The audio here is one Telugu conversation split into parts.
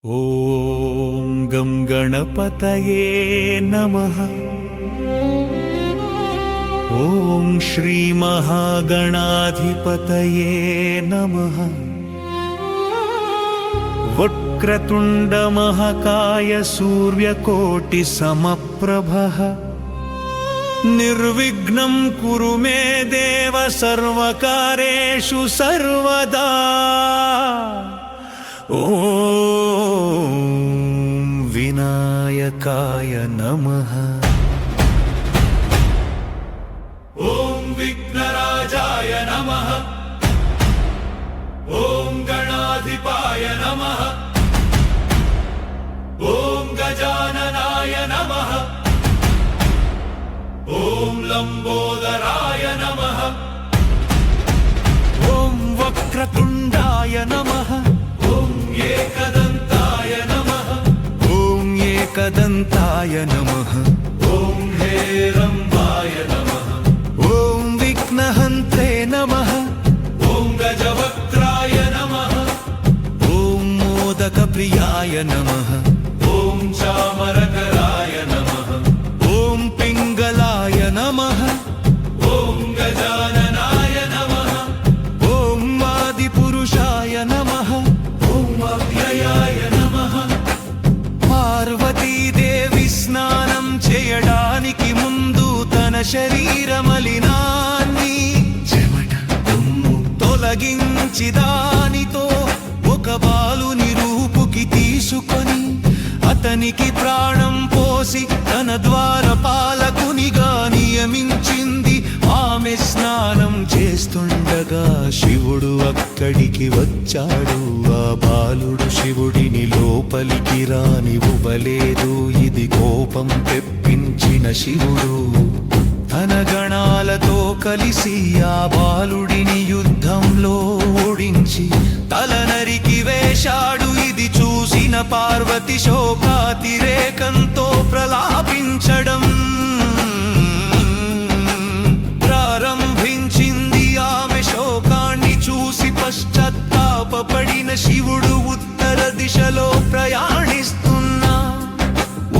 ॐ गं गणपतये नमः। ॐ श्रीमहागणाधिपतये नमः। वक्रतुण्डमहाकाय सूर्यकोटिसमप्रभः निर्विघ्नं कुरु मे देव सर्वकार्येषु सर्वदा। ॐ विनायकाय नमः। ॐ विघ्नराजाय नमः। ॐ गणाधिपाय नमः। ॐ गजाननाय नमः। ॐ लंबोदराय नमः। ॐ वक्रतुण्डाय नमः। ॐ एकदन्ताय नमः। ॐ एकदन्ताय नमः। ॐ हेरम्बाय नमः। ॐ विघ्नहन्त्रे नमः। ॐ गजवक्त्राय नमः। ॐ मोदकप्रियाय नमः। ॐ चामरकराय नमः। ॐ पिङ्गलाय नमः। ॐ गजाननाय नमः। ॐ आदिपुरुषाय नमः। ॐ अव्ययाय नमः। పార్వతీదేవి స్నానం చేయడానికి ముందు తన శరీర మలినాన్ని చెమట దుమ్ము తొలగించి దానితో ఒక బాలుని రూపుకి తీసుకొని అతనికి ప్రాణం పోసి తన ద్వారపాలకునిగా నియమించింది. ఆమె స్నానం చేస్తుండగా శివుడు అక్కడికి వచ్చాడు. ఆ బాలుడు శివుడిని లోపలికి రానివ్వలేదు. ఇది కోపం తెప్పించిన శివుడు తన గణాలతో కలిసి ఆ బాలుడిని యుద్ధంలో ఓడించి తల నరికి వేశాడు. ఇది చూసిన పార్వతి శోకాతిరేకంతో ప్రలాపించడం ప్రారంభించింది. ఆమె శోకాన్ని చూసి పశ్చాత్తాపపడిన శివుడు ఉత్తర దిశలో ప్రయాణిస్తున్నా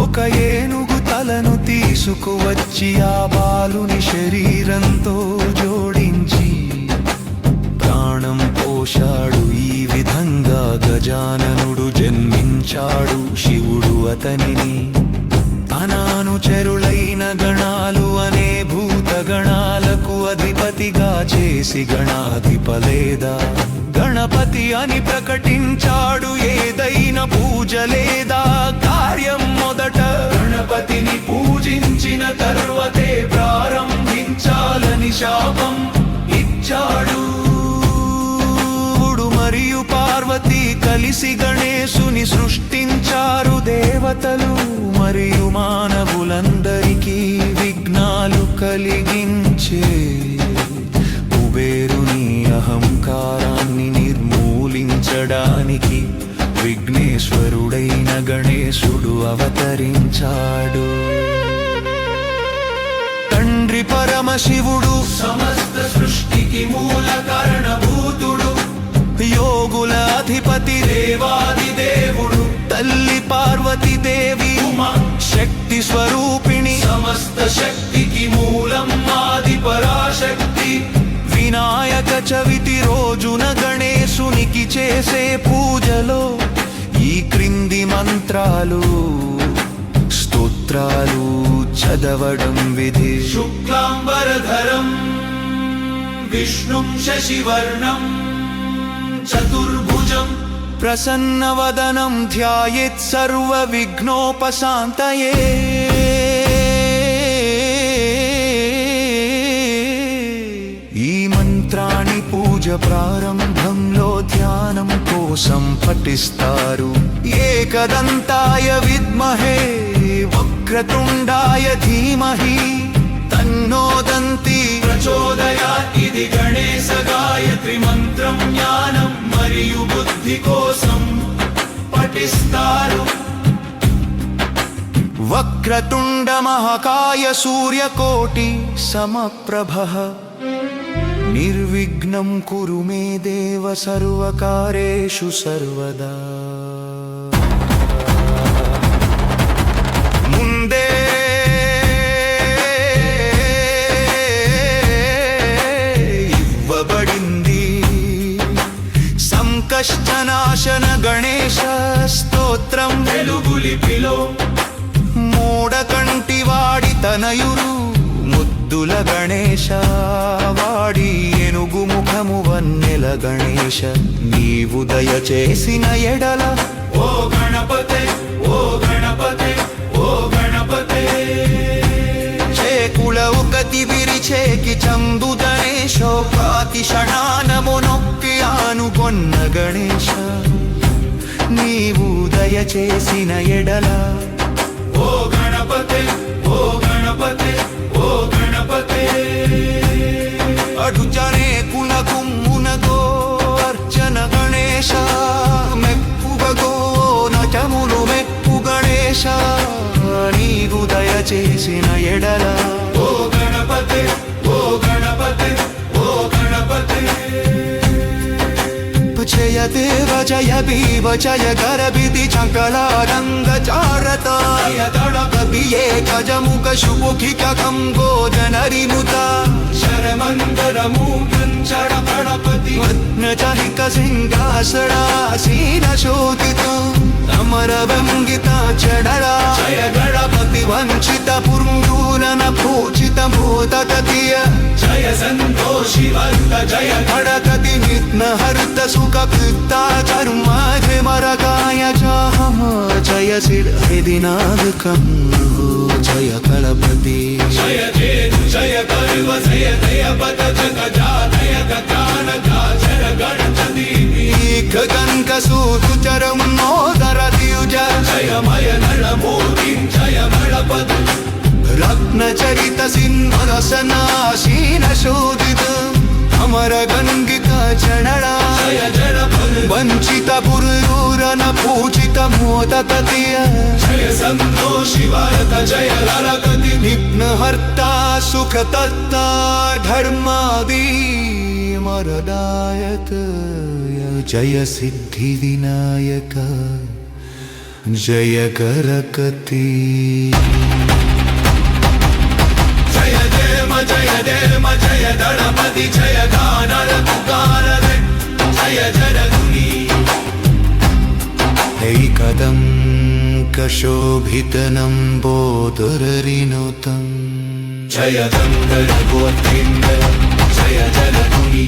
ఒక ఏనుగు తలను తీసుకువచ్చి ఆ బాలుని శరీరంతో జోడించి ప్రాణం పోశాడు. ఈ విధంగా గజాననుడు జన్మించాడు. శివుడు అతనిని తన అనుచరులైన గణాలు అనే భూతగణాలకు అధిపతిగా చేసి గణాధిప లేదా గణపతి అని ప్రకటించాడు. ఏదైనా పూజ లేదా కార్యం మొదట గణపతిని పూజించిన తర్వాతే ప్రారంభించాలని శాపం ఇచ్చాడు. శివుడు మరియు పార్వతి కలిసి గణేశుని సృష్టించారు. దేవతలు మరియు మానవులందరికీ విఘ్నాలు కలిగించే కుబేరుని అహంకారాన్ని నిర్మూలించడానికి విఘ్నేశ్వరుడైన గణేశుడు అవతరించాడు. తండ్రి పరమశివుడు సమస్త సృష్టికి మూల కారణభూతుడు. యోగుల అధిపతి దేవాది దేవుడు. తల్లి పార్వతీ దేవి ఉమా శక్తి స్వరూపిణి. సమస్త శక్తికి మూలం ఆది పరాశక్తి. వినాయక చవితి రోజున గణేశునికి చేసే పూజలో ఈ క్రింది మంత్రాలు స్తోత్రాలు చదవడం విధి. శుక్లాంబరధరం విష్ణుం శశివర్ణం చతుర్భుజం ప్రసన్నవదనం ధ్యాయేత్ సర్వ విఘ్నోపశాంతయే. ఈ మంత్రాన్ని పూజ ప్రారంభంలో ధ్యానం కోసం పఠిస్తారు. ఏకదంతాయ విద్మహే వక్రతుండాయ ధీమహి తన్నో దంతి ప్రచోదయాత్. ఇది గణేశ గాయత్రి మంత్రం జ్ఞానం మరియు బుద్ధి కోసం పఠిస్తారు. వక్రతుండ మహాకాయ సూర్యకోటి సమప్రభః నిర్విఘ్నం కురు మే దేవ సర్వకార్యేషు సర్వదా। గణేశ స్తోత్రం వెలుగులిపిలో మూడ కంటివాడి తనయురు ముద్దుల గణేశ వాడి ఏనుగు ముఖము వన్నెల గణేశ నీవు దయచేసిన ఎడల ఓ గణపతే ఓ గణపతే ఓ గణపతే చేకుల ఒకటి విరిచేకి చందుదనే శోకాతి క్షణానము నొక్కి ఆనుకొన్న గణేశ నీవు దయచేసిన ఎడల ఓ గణపతే ఓ గణపతే ఓ గణపతే అడుచనే కుల కుమ్మునగో అర్చన గణేశ మెప్పుగో నచములు మెప్పు గణేశ నీవు దయచేసిన ఎడల ఓ గణపతే ఓ గణపతే ఓ గణపతే జయ దేవ జయ భీవ జయ గరభిది చంకలారంగ చారత కవియే గజముఖ శుభుఖిక కంగో జనరినుత శరమందరము కంచడ గణపతి రత్నచహిక సింహాసనాసీన శోధిత అమర వంగిత చడరా జయ గణపతి వంచిత పుండూరన పూజిత భూతకతియ జయ సంతోషి వర్త జయ గణపతి నిత్న హరిత సుఖ కృత కర్మ మరకాయ చాహమ జయ సిద్ధినాథకం జయ గణపతి జయ జేను జయ కర్వ జయ దయ పద జగ జానయ గగాన గాచర గణపతి గగన్క సూతు చరం నోదర ద్యుజ జయమయ నళమూర్తి జయ గణపతి రత్న చరిత సింహాసనాసీన శోధిత అమర గంగిత చడడా జయ గణపతి వంచిత పురూరన పూజిత మోదకతియ జయ సంతోషి వర్త జయ గణపతి నిఘ్న హర్త సుఖ తత్త ధర్మాది మరదాయక జయ సిద్ధి వినాయక జయ గరకతి జయ దేమ జయ దేమ జయ గణపతి జయ గానర గానర జయ జరగుని ఐకదం కశోభితనం బోధరరినుతం జయ గంగర గోత్రేంద్ర జయ జరగుని